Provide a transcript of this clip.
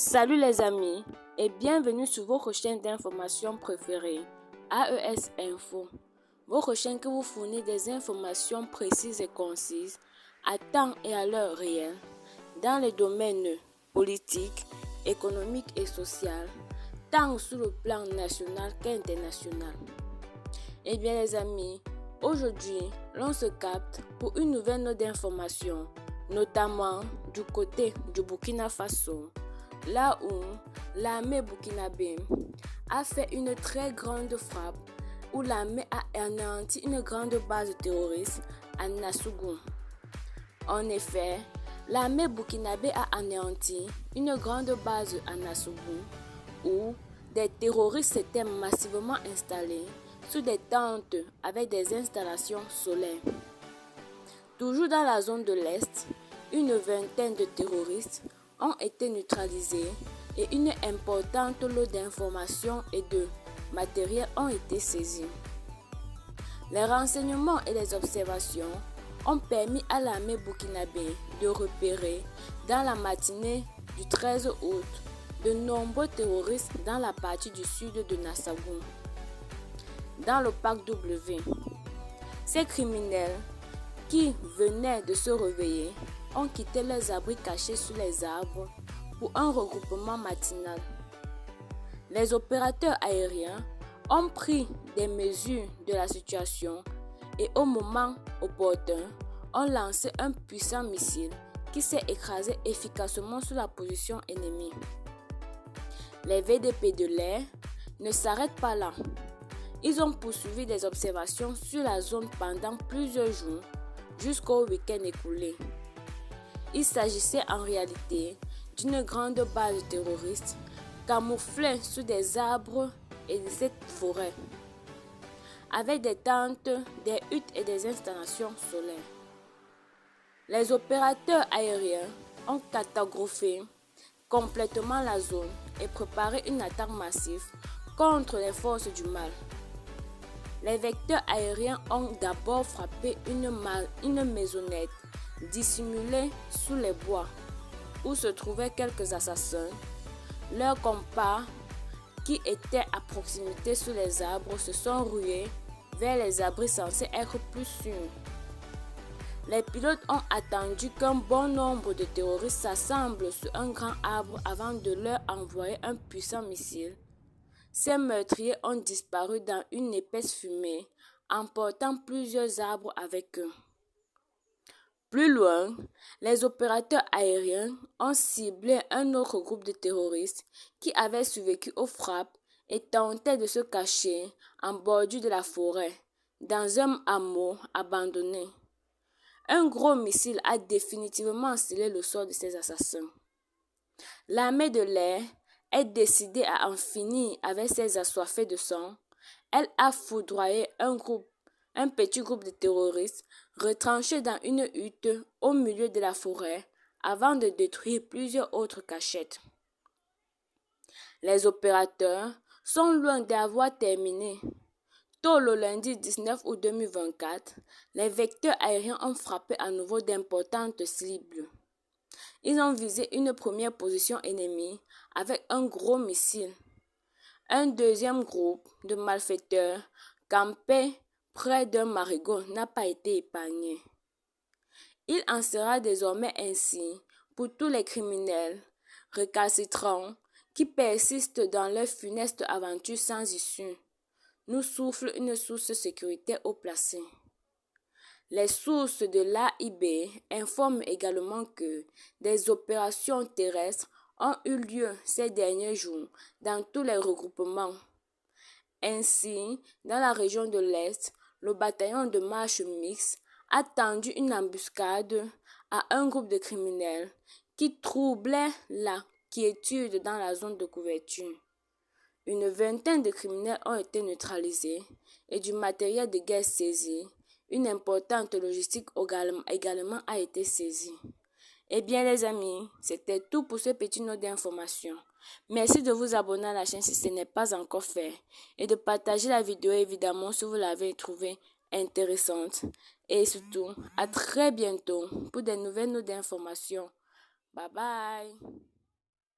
Salut les amis et bienvenue sur votre chaîne d'information préférée, AES Info. Votre chaîne qui vous fournit des informations précises et concises, à temps et à l'heure réelle, dans les domaines politiques, économiques et sociaux, tant sur le plan national qu'international. Eh bien les amis, aujourd'hui, l'on se capte pour une nouvelle note d'information, notamment du côté du Burkina Faso, là où l'armée burkinabé a fait une très grande frappe où l'armée a anéanti une grande base terroriste à Nassougou. En effet, l'armée burkinabé a anéanti une grande base à Nassougou où des terroristes s'étaient massivement installés sous des tentes avec des installations solaires. Toujours dans la zone de l'Est, une vingtaine de terroristes ont été neutralisés et une importante lot d'informations et de matériel ont été saisis. Les renseignements et les observations ont permis à l'armée burkinabé de repérer dans la matinée du 13 août de nombreux terroristes dans la partie du sud de Nassougou, dans le parc W. Ces criminels qui venaient de se réveiller ont quitté leurs abris cachés sous les arbres pour un regroupement matinal. Les opérateurs aériens ont pris des mesures de la situation et au moment opportun ont lancé un puissant missile qui s'est écrasé efficacement sur la position ennemie. Les VDP de l'air ne s'arrêtent pas là. Ils ont poursuivi des observations sur la zone pendant plusieurs jours jusqu'au week-end écoulé. Il s'agissait en réalité d'une grande base terroriste camouflée sous des arbres et de cette forêt, avec des tentes, des huttes et des installations solaires. Les opérateurs aériens ont cartographié complètement la zone et préparé une attaque massive contre les forces du mal. Les vecteurs aériens ont d'abord frappé une maisonnette dissimulée sous les bois où se trouvaient quelques assassins. Leurs compas qui étaient à proximité sous les arbres se sont rués vers les abris censés être plus sûrs. Les pilotes ont attendu qu'un bon nombre de terroristes s'assemblent sur un grand arbre avant de leur envoyer un puissant missile. Ces meurtriers ont disparu dans une épaisse fumée, emportant plusieurs arbres avec eux. Plus loin, les opérateurs aériens ont ciblé un autre groupe de terroristes qui avaient survécu aux frappes et tentaient de se cacher en bordure de la forêt, dans un hameau abandonné. Un gros missile a définitivement scellé le sort de ces assassins. L'armée de l'air est décidée à en finir avec ces assoiffés de sang. Elle a foudroyé un petit groupe de terroristes retranchés dans une hutte au milieu de la forêt avant de détruire plusieurs autres cachettes. Les opérateurs sont loin d'avoir terminé. Tôt le lundi 19 août 2024, les vecteurs aériens ont frappé à nouveau d'importantes cibles. Ils ont visé une première position ennemie avec un gros missile. Un deuxième groupe de malfaiteurs campés près d'un marigot n'a pas été épargné. Il en sera désormais ainsi pour tous les criminels récalcitrants qui persistent dans leur funeste aventure sans issue, nous souffle une source sécuritaire haut placée. Les sources de l'AIB informent également que des opérations terrestres ont eu lieu ces derniers jours dans tous les regroupements. Ainsi, dans la région de l'Est, le bataillon de marche mixte a tendu une embuscade à un groupe de criminels qui troublait la quiétude dans la zone de couverture. Une vingtaine de criminels ont été neutralisés et du matériel de guerre saisi. Une importante logistique également a été saisie. Eh bien les amis, c'était tout pour ce petit note d'information. Merci de vous abonner à la chaîne si ce n'est pas encore fait et de partager la vidéo évidemment si vous l'avez trouvée intéressante. Et surtout, à très bientôt pour des nouvelles notes d'information. Bye bye.